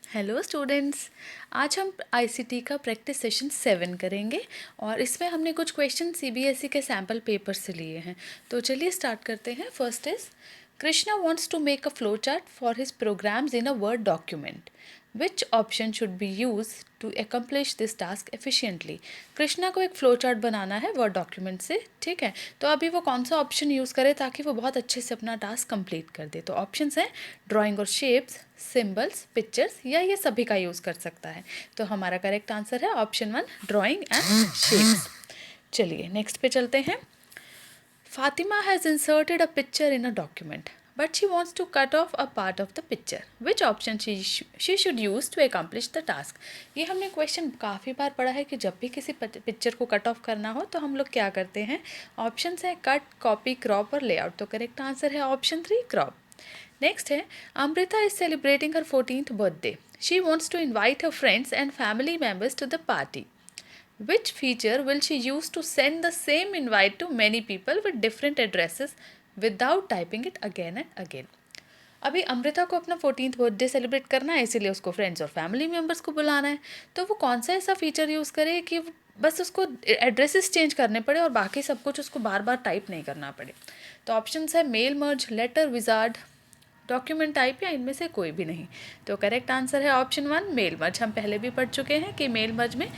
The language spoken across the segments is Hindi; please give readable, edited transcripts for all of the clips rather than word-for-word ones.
Hello students. आज हम आईसीटी का प्रैक्टिस सेशन 7 करेंगे और इसमें हमने कुछ क्वेश्चन सीबीएसई के सैम्पल पेपर से लिए हैं। तो चलिए स्टार्ट करते हैं। First is Krishna wants to make a flow chart for his programs in a Word document. Which option should be use to accomplish this task efficiently. Krishna को एक फ्लो चार्ट बनाना है वर्ड डॉक्यूमेंट से, ठीक है। तो अभी वो कौन सा ऑप्शन यूज़ करे ताकि वो बहुत अच्छे से अपना टास्क कंप्लीट कर दे। तो ऑप्शंस हैं ड्राइंग और शेप्स, सिंबल्स, पिक्चर्स, या ये सभी का यूज़ कर सकता है। तो हमारा करेक्ट आंसर है ऑप्शन 1, ड्राइंग एंड शेप्स। चलिए नेक्स्ट पे चलते हैं। Fatima has inserted a picture in a document, but she wants to cut off a part of the picture. Which option she should use to accomplish the task? ये हमने क्वेश्चन काफ़ी बार पढ़ा है कि जब भी किसी पिक्चर को कट ऑफ करना हो तो हम लोग क्या करते हैं। ऑप्शंस है कट, कॉपी, क्रॉप और लेआउट। तो करेक्ट आंसर है ऑप्शन 3, क्रॉप। नेक्स्ट है Amrita is celebrating her 14th birthday. She wants to invite her friends and family members to the party. Which feature will she use to send the same invite to many people with different addresses without typing it again and again? अभी अमृता को अपना 14th बर्थडे सेलिब्रेट करना है, इसीलिए उसको फ्रेंड्स और फैमिली मेम्बर्स को बुलाना है। तो वो कौन सा ऐसा फीचर यूज़ करे कि बस उसको एड्रेसेस चेंज करने पड़े और बाकी सब कुछ उसको बार बार टाइप नहीं करना पड़े। तो ऑप्शंस है mail merge, letter wizard, document type, या इनमें से कोई भी नहीं। तो करेक्ट आंसर है ऑप्शन 1, मेल मर्ज। हम पहले भी पढ़ चुके हैं कि मेल मर्ज में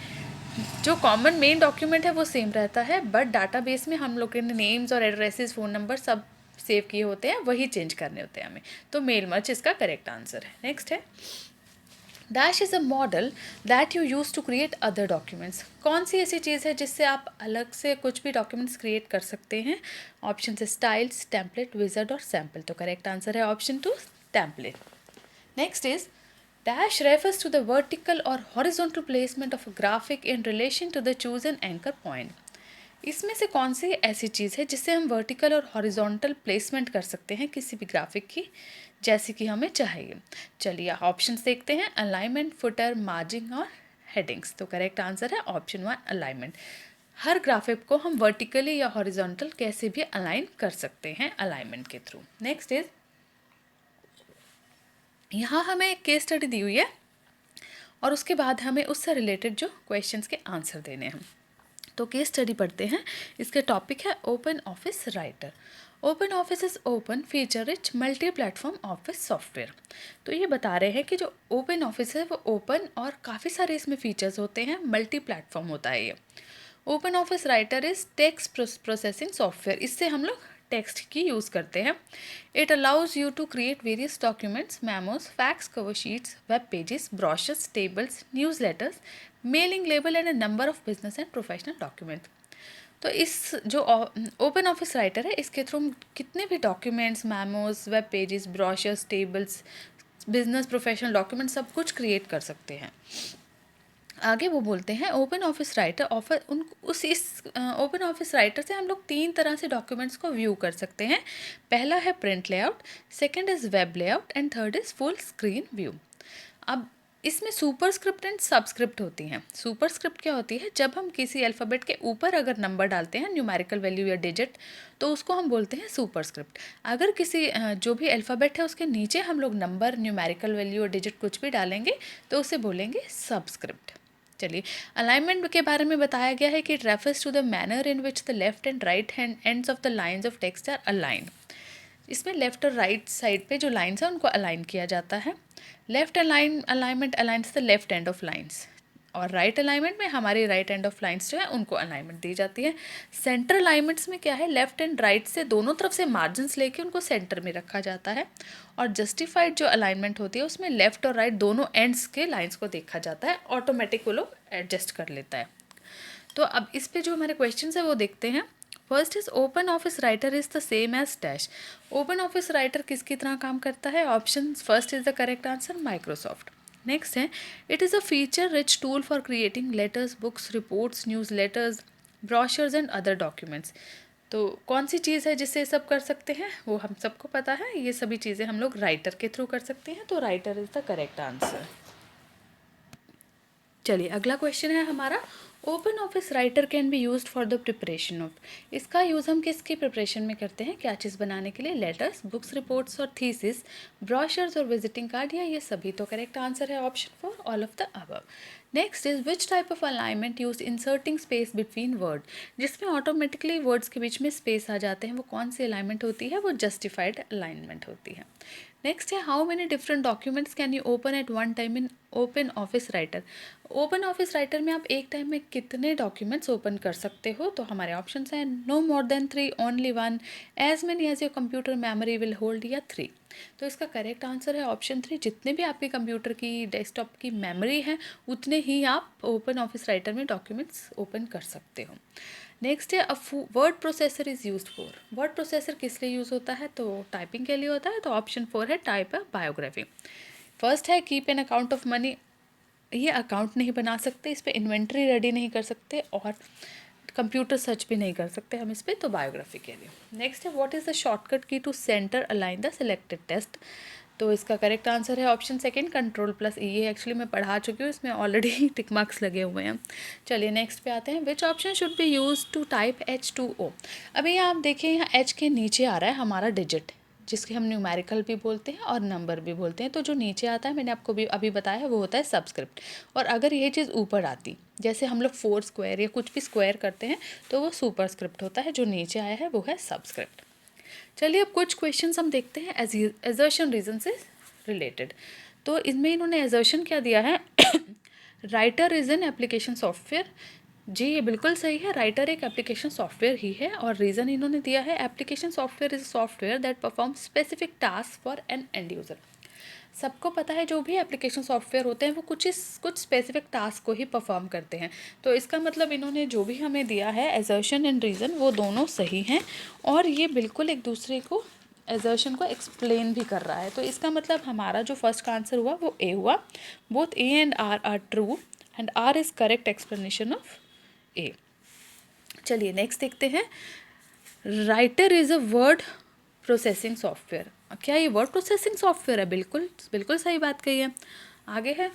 जो कॉमन मेन डॉक्यूमेंट है वो सेम रहता है, बट डाटाबेस में हम लोग के नेम्स और एड्रेसेस, फ़ोन नंबर सब सेव किए होते हैं, वही चेंज करने होते हैं हमें। तो मेल मर्ज इसका करेक्ट आंसर है। नेक्स्ट है dash is a model that you use to create other documents. कौन सी ऐसी चीज़ है जिससे आप अलग से कुछ भी डॉक्यूमेंट्स क्रिएट कर सकते हैं। ऑप्शन है स्टाइल्स, टेम्पलेट, विजर्ड और सैम्पल। तो करेक्ट आंसर है option 2, template. Next is dash refers to the vertical or horizontal placement of a graphic in relation to the chosen anchor point. इसमें से कौन सी ऐसी चीज़ है जिससे हम वर्टिकल और हॉरिजॉन्टल प्लेसमेंट कर सकते हैं किसी भी ग्राफिक की, जैसे कि हमें चाहिए। चलिए ऑप्शंस देखते हैं, अलाइनमेंट, फुटर, मार्जिन और हेडिंग्स। तो करेक्ट आंसर है ऑप्शन 1, अलाइनमेंट। हर ग्राफिक को हम वर्टिकली या हॉरिजॉन्टल कैसे भी अलाइन कर सकते हैं अलाइनमेंट के थ्रू। नेक्स्ट इज यहाँ हमें एक केस स्टडी दी हुई है और उसके बाद हमें उससे रिलेटेड जो क्वेश्चंस के आंसर देने हैं। तो केस स्टडी पढ़ते हैं। इसके टॉपिक है open office writer. Open office is open feature rich multi platform office software. तो ये बता रहे हैं कि जो ओपन ऑफिस है वो ओपन और काफ़ी सारे इसमें फीचर्स होते हैं, मल्टी प्लेटफॉर्म होता है ये। Open office writer is text processing software. इससे हम लोग टेक्स्ट की यूज़ करते हैं। It allows you to create various documents, memos, fax, cover sheets, web pages, brochures, tables, newsletters, mailing label and a number of business and professional document. तो इस जो ओपन ऑफिस राइटर है इसके थ्रू हम कितने भी documents, memos, web pages, brochures, tables, business, professional document सब कुछ क्रिएट कर सकते हैं। आगे वो बोलते हैं ओपन ऑफिस राइटर ऑफर उन उस इस ओपन ऑफिस राइटर से हम लोग 3 तरह से डॉक्यूमेंट्स को व्यू कर सकते हैं। पहला है print layout, second is web layout and third is full screen view. अब इसमें सुपरस्क्रिप्ट एंड सबस्क्रिप्ट होती हैं। सुपरस्क्रिप्ट क्या होती है, जब हम किसी अल्फ़ाबेट के ऊपर अगर नंबर डालते हैं, न्यूमेरिकल वैल्यू या डिजिट, तो उसको हम बोलते हैं सुपरस्क्रिप्ट। अगर किसी जो भी अल्फ़ाबेट है उसके नीचे हम लोग नंबर, न्यूमेरिकल वैल्यू और डिजिट कुछ भी डालेंगे तो उसे बोलेंगे सबस्क्रिप्ट। चलिए अलाइनमेंट के बारे में बताया गया है कि it refers to the manner in which the left and right hand ends of the lines of text are aligned. इसमें लेफ्ट और राइट साइड पे जो लाइन्स हैं उनको अलाइन किया जाता है। Left alignment aligns the left end of lines, और राइट अलाइनमेंट में हमारी राइट एंड ऑफ लाइन्स जो है उनको अलाइनमेंट दी जाती है। सेंटर अलाइनमेंट्स में क्या है, लेफ्ट एंड राइट से दोनों तरफ से मार्जिन्स लेके उनको सेंटर में रखा जाता है। और जस्टिफाइड जो अलाइनमेंट होती है उसमें लेफ्ट और राइट दोनों एंड्स के लाइन्स को देखा जाता है, ऑटोमेटिक वो लोग एडजस्ट कर लेता है। तो अब इस पे जो हमारे क्वेश्चन है वो देखते हैं। First is open office writer is the same as dash. Open office writer किसकी तरह काम करता है, option first is the correct answer, Microsoft. Next है it is a feature rich tool for creating letters, books, reports, newsletters, brochures and other documents. तो कौन सी चीज़ है जिससे सब कर सकते हैं, वो हम सबको पता है, ये सभी चीज़ें हम लोग राइटर के थ्रू कर सकते हैं। तो writer is the correct answer. चलिए अगला क्वेश्चन है हमारा, open office writer can be used for the preparation of. इसका यूज़ हम किसकी प्रिपरेशन में करते हैं, क्या चीज़ बनाने के लिए, लेटर्स, बुक्स, रिपोर्ट्स और थीसिस, ब्रोशर्स और विजिटिंग कार्ड, या ये सभी। तो करेक्ट आंसर है option 4, all of the above. Next is which type of alignment use inserting space between word, जिसमें ऑटोमेटिकली वर्ड्स के बीच में स्पेस आ जाते हैं, वो कौन सी अलाइनमेंट होती है, वो जस्टिफाइड अलाइनमेंट होती है। नेक्स्ट है, how many different documents can you open at one time in open office writer. Open office writer में आप एक टाइम में कितने डॉक्यूमेंट्स ओपन कर सकते हो, तो हमारे ऑप्शंस हैं no more than 3, only 1, as many as your computer memory will hold, या 3। तो इसका करेक्ट आंसर है ऑप्शन 3, जितने भी आपके कंप्यूटर की डेस्कटॉप की मेमोरी है उतने ही आप ओपन ऑफिस राइटर में डॉक्यूमेंट्स ओपन कर सकते हो। नेक्स्ट है, word processor is use for. Word processor किस लिए यूज़ होता है, तो टाइपिंग के लिए होता है। तो ऑप्शन 4 है टाइप है बायोग्राफी। फर्स्ट है keep an account of money, ये अकाउंट नहीं बना सकते, इस पर इन्वेंट्री रेडी नहीं कर सकते और कंप्यूटर सर्च भी नहीं कर सकते हम इस पर, तो बायोग्राफी के लिए। नेक्स्ट है, what is the shortcut key to centre align the selected test. तो इसका करेक्ट आंसर है ऑप्शन 2 कंट्रोल+E। ये एक्चुअली मैं पढ़ा चुकी हूँ, इसमें ऑलरेडी टिक मार्क्स लगे हुए हैं। चलिए नेक्स्ट पे आते हैं, which option should be use to type H2O। अभी यहाँ आप देखिए, यहाँ H के नीचे आ रहा है हमारा डिजिट, जिसके हम न्यूमेरिकल भी बोलते हैं और नंबर भी बोलते हैं। तो जो नीचे आता है, मैंने आपको भी अभी बताया, वो होता है सबस्क्रिप्ट। और अगर ये चीज़ ऊपर आती, जैसे हम लोग 4 स्क्वायर या कुछ भी स्क्वायर करते हैं, तो वो सुपरस्क्रिप्ट होता है। जो नीचे आया है वो है सबस्क्रिप्ट। चलिए अब कुछ क्वेश्चंस हम देखते हैं एजर्शन रीजन से रिलेटेड। तो इनमें इन्होंने एजर्शन क्या दिया है, writer is an application software. जी ये बिल्कुल सही है, राइटर एक एप्लीकेशन सॉफ्टवेयर ही है। और रीज़न इन्होंने दिया है, application software is software that perform specific task for an end user. सबको पता है जो भी एप्लीकेशन सॉफ्टवेयर होते हैं वो कुछ स्पेसिफिक टास्क को ही परफॉर्म करते हैं। तो इसका मतलब इन्होंने जो भी हमें दिया है एजर्शन एंड रीज़न, वो दोनों सही हैं और ये बिल्कुल एक दूसरे को एजर्शन को एक्सप्लेन भी कर रहा है। तो इसका मतलब हमारा जो फर्स्ट का आंसर हुआ वो ए हुआ। Both A and R are true and R is correct explanation of A. चलिए नेक्स्ट देखते हैं, writer is a word processing software. क्या ये वर्ड प्रोसेसिंग सॉफ्टवेयर है, बिल्कुल बिल्कुल सही बात कही है। आगे है,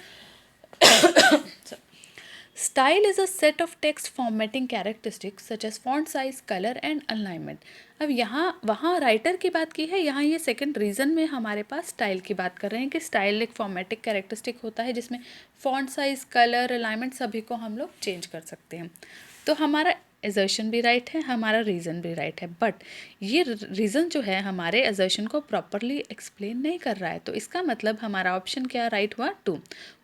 style is a set of text formatting characteristics such as font size, colour and alignment. अब यहाँ वहाँ राइटर की बात की है, यहाँ ये सेकंड रीज़न में हमारे पास स्टाइल की बात कर रहे हैं कि स्टाइल एक फॉर्मेटिक कैरेक्टरिस्टिक होता है जिसमें फॉन्ट साइज, कलर, अलाइनमेंट सभी को हम लोग चेंज कर सकते हैं। तो हमारा एजर्शन भी राइट है, हमारा रीज़न भी राइट है, बट ये रीज़न जो है हमारे एजर्शन को प्रॉपरली एक्सप्लेन नहीं कर रहा है। तो इसका मतलब हमारा ऑप्शन क्या राइट हुआ, 2।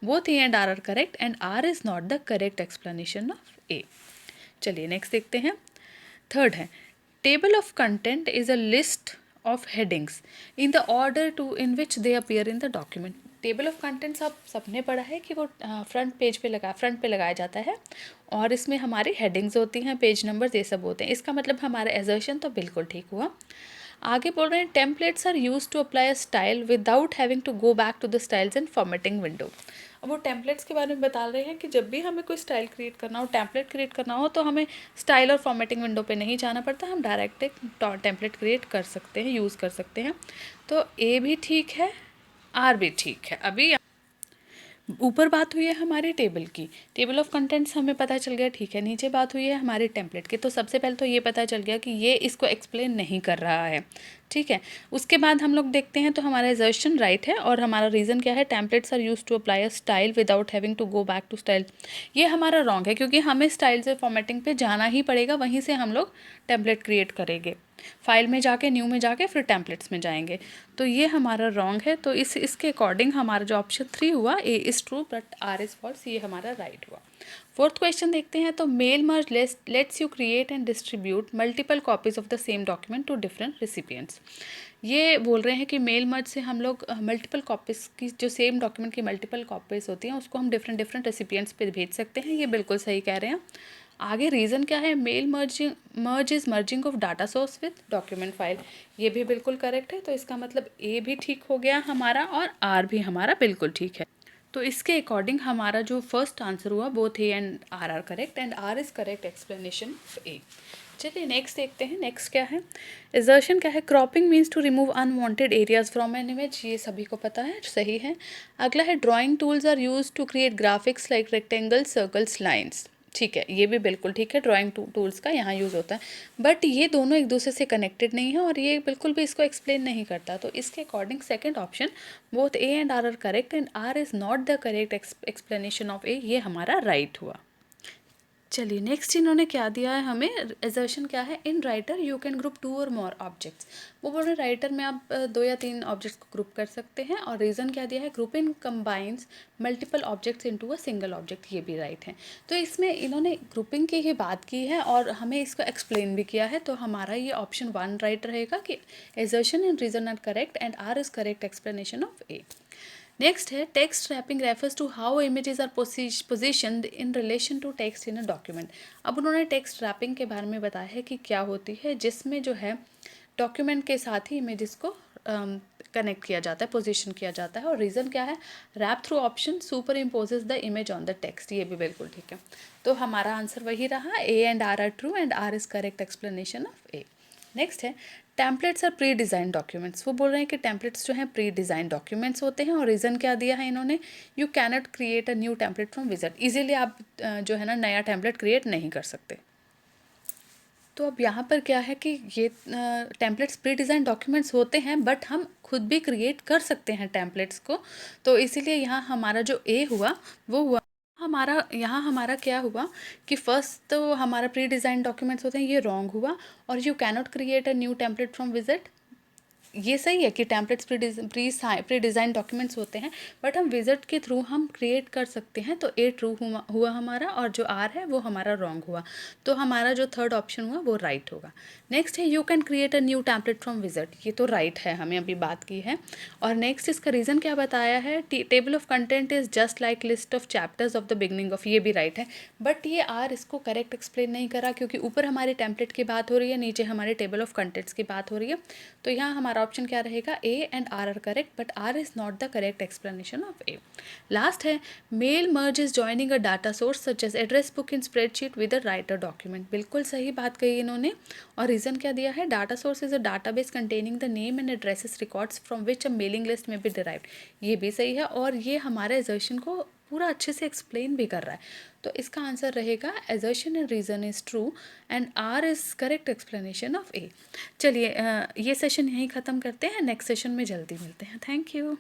Both A and R are correct and R is not the correct explanation of A. चलिए नेक्स्ट देखते हैं, थर्ड है, table of content is a list of headings in the order to in which they appear in the document. Table of contents आप सबने पढ़ा है कि वो फ्रंट पे लगाया जाता है और इसमें हमारी हेडिंग्स होती हैं, पेज नंबर ये सब होते हैं। इसका मतलब हमारा एजर्शन तो बिल्कुल ठीक हुआ। आगे बोल रहे हैं, templates are use to apply a style without having to go back to the styles and formatting window. अब वो टेम्पलेट्स के बारे में बता रहे हैं कि जब भी हमें कोई स्टाइल क्रिएट करना हो, टेम्पलेट क्रिएट करना हो, तो हमें स्टाइल और फॉर्मेटिंग विंडो पे नहीं जाना पड़ता, हम डायरेक्ट एक टेम्पलेट क्रिएट कर सकते हैं, यूज़ कर सकते हैं। तो ए भी ठीक है, आर भी ठीक है। अभी ऊपर बात हुई है हमारी टेबल की, टेबल ऑफ कंटेंट्स हमें पता चल गया, ठीक है। नीचे बात हुई है हमारे टेम्पलेट की, तो सबसे पहले तो ये पता चल गया कि ये इसको एक्सप्लेन नहीं कर रहा है, ठीक है। उसके बाद हम लोग देखते हैं, तो हमारा एजर्शन राइट है और हमारा रीज़न क्या है, templates are use to apply a style without having to go back to style. ये हमारा रॉन्ग है क्योंकि हमें स्टाइल से फॉर्मेटिंग पे जाना ही पड़ेगा, वहीं से हम लोग टेम्पलेट क्रिएट करेंगे, फाइल में जाके, न्यू में जाके, फिर टेम्पलेट्स में जाएंगे। तो ये हमारा रॉन्ग है। तो इसके अकॉर्डिंग हमारा जो ऑप्शन 3 हुआ, A is true but R is false, ये हमारा राइट हुआ। फोर्थ क्वेश्चन देखते हैं, तो mail merge lets you create and distribute multiple copies of the same document to different recipients. ये बोल रहे हैं कि मेल मर्ज से हम लोग मल्टीपल कॉपीज़ की, जो सेम डॉक्यूमेंट की मल्टीपल कॉपीज़ होती हैं, उसको हम डिफरेंट रेसिपिएंट्स पे भेज सकते हैं। ये बिल्कुल सही कह रहे हैं। आगे रीज़न क्या है, mail merge is merging of data source with document file, ये भी बिल्कुल करेक्ट है। तो इसका मतलब ए भी ठीक हो गया हमारा और आर भी हमारा बिल्कुल ठीक है। तो इसके अकॉर्डिंग हमारा जो फर्स्ट आंसर हुआ, both A and R are correct and R is correct explanation of A. चलिए नेक्स्ट देखते हैं, नेक्स्ट क्या है। एजर्शन क्या है, cropping means to remove unwanted areas from an image, ये सभी को पता है, सही है। अगला है drawing tools are use to create graphics like rectangles, circles, lines, ठीक है, ये भी बिल्कुल ठीक है, ड्राइंग टूल्स का यहाँ यूज़ होता है। बट ये दोनों एक दूसरे से कनेक्टेड नहीं है और ये बिल्कुल भी इसको एक्सप्लेन नहीं करता, तो इसके according second option both A and R correct and R is not the correct explanation of A, ये हमारा राइट हुआ। चलिए नेक्स्ट इन्होंने क्या दिया है हमें, एजर्शन क्या है, in writer you can group 2 और मोर ऑब्जेक्ट्स, वो बोल रहे राइटर में आप 2 या 3 ऑब्जेक्ट्स को ग्रुप कर सकते हैं, और रीज़न क्या दिया है, grouping combines multiple objects into a single object, ये भी राइट है। तो इसमें इन्होंने ग्रुपिंग की ही बात की है और हमें इसको एक्सप्लेन भी किया है, तो हमारा ये ऑप्शन 1 राइट रहेगा कि assertion and reason are correct and R is correct explanation of A. Next है text wrapping refers to how images are positioned in relation to text in a document. अब उन्होंने टेक्स्ट रैपिंग के बारे में बताया है कि क्या होती है, जिसमें जो है डॉक्यूमेंट के साथ ही इमेजेस को कनेक्ट किया जाता है, पोजीशन किया जाता है, और रीज़न क्या है, wrap through option superimposes the image on the text, ये भी बिल्कुल ठीक है। तो हमारा आंसर वही रहा, A and R true and R is correct explanation of A. Next है templates are pre design documents, वो बोल रहे हैं कि टेम्पलेट्स जो हैं प्री डिज़ाइन डॉक्यूमेंट्स होते हैं, और रीज़न क्या दिया है इन्होंने, you cannot create a new template from visit, easily आप जो है ना नया टेम्पलेट क्रिएट नहीं कर सकते। तो अब यहाँ पर क्या है कि ये टेम्पलेट्स प्री डिज़ाइन डॉक्यूमेंट्स होते हैं, बट हम खुद भी क्रिएट कर सकते हैं टेम्पलेट्स को, तो इसीलिए यहाँ हमारा जो ए हुआ वो हुआ हमारा, यहाँ हमारा क्या हुआ कि फर्स्ट तो हमारा प्री डिज़ाइन डॉक्यूमेंट्स होते हैं, ये रॉन्ग हुआ, और you cannot create a new template from visit, ये सही है कि टेम्पलेट्स प्री डिज़ाइन डॉक्यूमेंट्स होते हैं, बट हम विजिट के थ्रू हम क्रिएट कर सकते हैं, तो ए ट्रू हुआ हमारा, और जो आर है वो हमारा रॉन्ग हुआ, तो हमारा जो थर्ड ऑप्शन हुआ वो राइट होगा। नेक्स्ट है you can create a new template from visit, ये तो राइट है, हमें अभी बात की है। और नेक्स्ट इसका रीज़न क्या बताया है, table of content is just like list of chapters of the beginning of, ये भी राइट है, बट ये आर इसको करेक्ट एक्सप्लेन नहीं करा, क्योंकि ऊपर हमारे टेम्पलेट की बात हो रही है, नीचे हमारे टेबल ऑफ कंटेंट्स की बात हो रही है, तो यहाँ हमारा ऑप्शन क्या रहेगा, A and R correct, but R is not the correct explanation of A. Last है mail merge is joining a data source such as address book in spreadsheet with a writer document, बिल्कुल सही बात कही इन्होंने, और रीज़न क्या दिया है, data source is a database containing the name and addresses records from which a mailing list में बी डिराइव्ड, ये भी सही है, और ये हमारे एजर्शन को पूरा अच्छे से एक्सप्लेन भी कर रहा है, तो इसका आंसर रहेगा assertion and reason is true and R is correct explanation of A. चलिए ये सेशन यहीं ख़त्म करते हैं, नेक्स्ट सेशन में जल्दी मिलते हैं, थैंक यू।